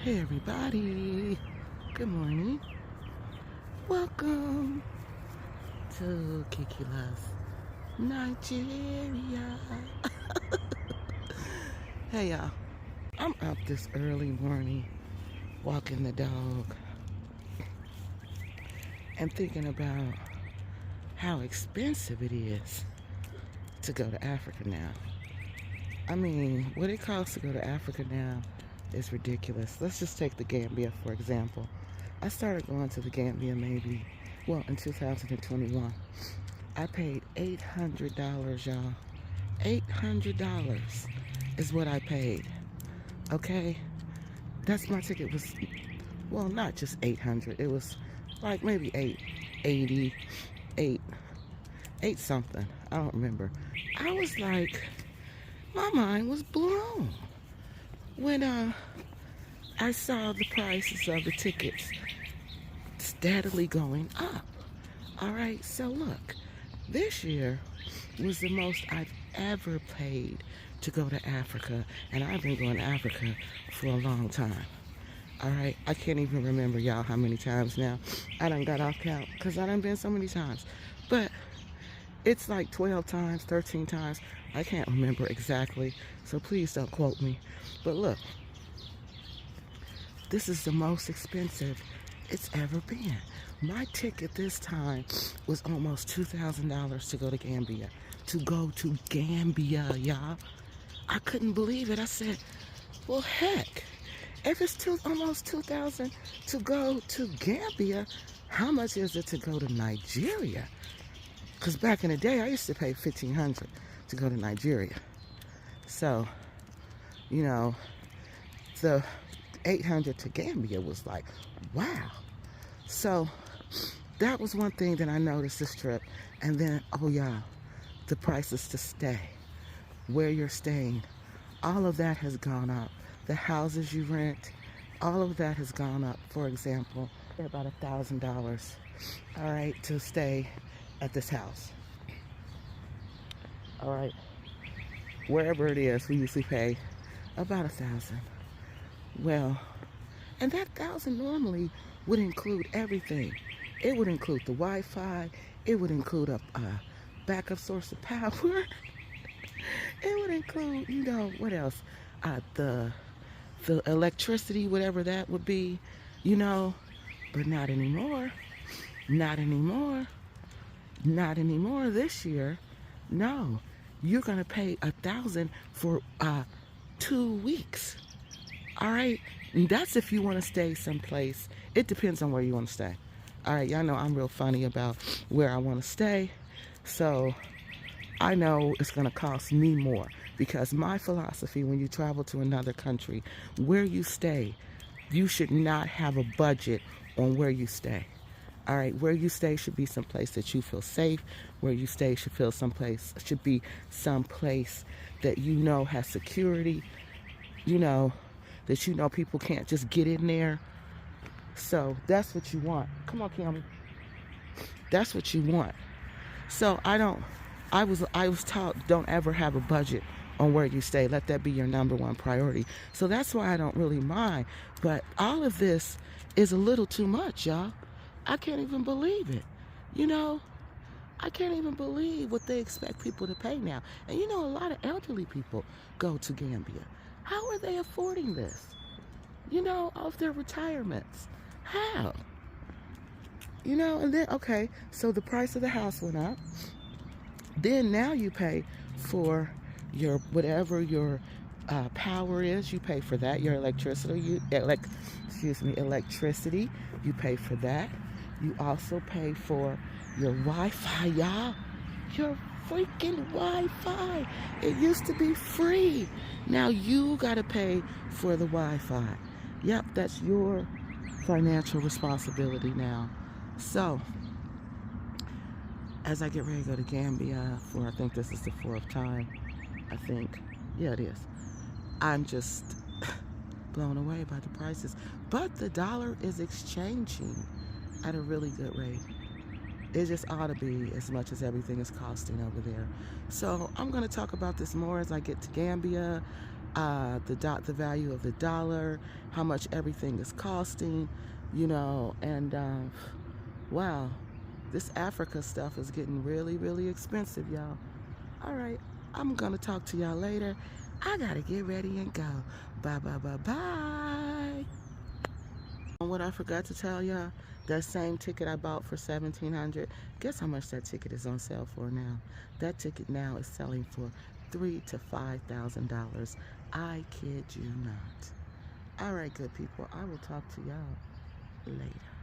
Hey everybody, good morning. Welcome to Kiki Loves Nigeria. Hey y'all, I'm up this early morning walking the dog and thinking about how expensive it is to go to Africa now. I mean, what it costs to go to Africa now is ridiculous. Let's just take the Gambia, for example. I started going to the Gambia in 2021. I paid $800, y'all. $800 is what I paid. Okay? That's my ticket was, well, not just 800. It was like maybe 880, 8 something. I don't remember. I was like, my mind was blown when I saw the prices of the tickets steadily going up. All right, so look, this year was the most I've ever paid to go to Africa, and I've been going to Africa for a long time. All right, I can't even remember, y'all, how many times now. I done got off count because I done been so many times. But it's like 12 times, 13 times. I can't remember exactly, so please don't quote me. But look, this is the most expensive it's ever been. My ticket this time was almost $2,000 to go to Gambia. To go to Gambia, y'all. I couldn't believe it. I said, well, heck, if it's almost $2,000 to go to Gambia, how much is it to go to Nigeria? Because back in the day, I used to pay $1,500 to go to Nigeria. So, you know, the 800 to Gambia was like, wow. So that was one thing that I noticed this trip. And then, oh yeah, the prices to stay, where you're staying, all of that has gone up. The houses you rent, all of that has gone up. For example, about $1,000, all right, to stay at this house. All right, wherever it is, we usually pay about $1,000. Well, and that $1,000 normally would include everything. It would include the Wi-Fi. It would include a backup source of power. It would include, you know, what else? The electricity, whatever that would be, you know. But not anymore. Not anymore. Not anymore this year. No, you're gonna pay $1,000 for 2 weeks. All right, and that's if you want to stay someplace. It depends on where you want to stay. All right, y'all know I'm real funny about where I want to stay, so I know it's gonna cost me more, because my philosophy when you travel to another country, where you stay, you should not have a budget on where you stay. All right, where you stay should be someplace that you feel safe. Where you stay should be someplace that you know has security. You know, that you know people can't just get in there. So that's what you want. Come on, Cammy. That's what you want. So I was taught, don't ever have a budget on where you stay. Let that be your number one priority. So that's why I don't really mind. But all of this is a little too much, y'all. I can't even believe it. You know, I can't even believe what they expect people to pay now. And you know, a lot of elderly people go to Gambia. How are they affording this? You know, off their retirements. How? You know, and then, okay, so the price of the house went up. Then now you pay for your, whatever your power is, you pay for that. Your electricity, electricity, you pay for that. You also pay for your Wi-Fi, y'all. Your freaking Wi-Fi. It used to be free. Now you gotta pay for the Wi-Fi. Yep, that's your financial responsibility now. So, as I get ready to go to Gambia for, I think this is the 4th time, I think. Yeah, it is. I'm just blown away by the prices. But the dollar is exchanging at a really good rate. It just ought to be as much as everything is costing over there. So I'm going to talk about this more as I get to Gambia. the value of the dollar, how much everything is costing, and wow, this Africa stuff is getting really, really expensive, y'all. All right, I'm gonna talk to y'all later. I gotta get ready and go. Bye, bye, bye, bye. And what I forgot to tell y'all, that same ticket I bought for $1,700, guess how much that ticket is on sale for now? That ticket now is selling for $3,000 to $5,000. I kid you not. All right, good people. I will talk to y'all later.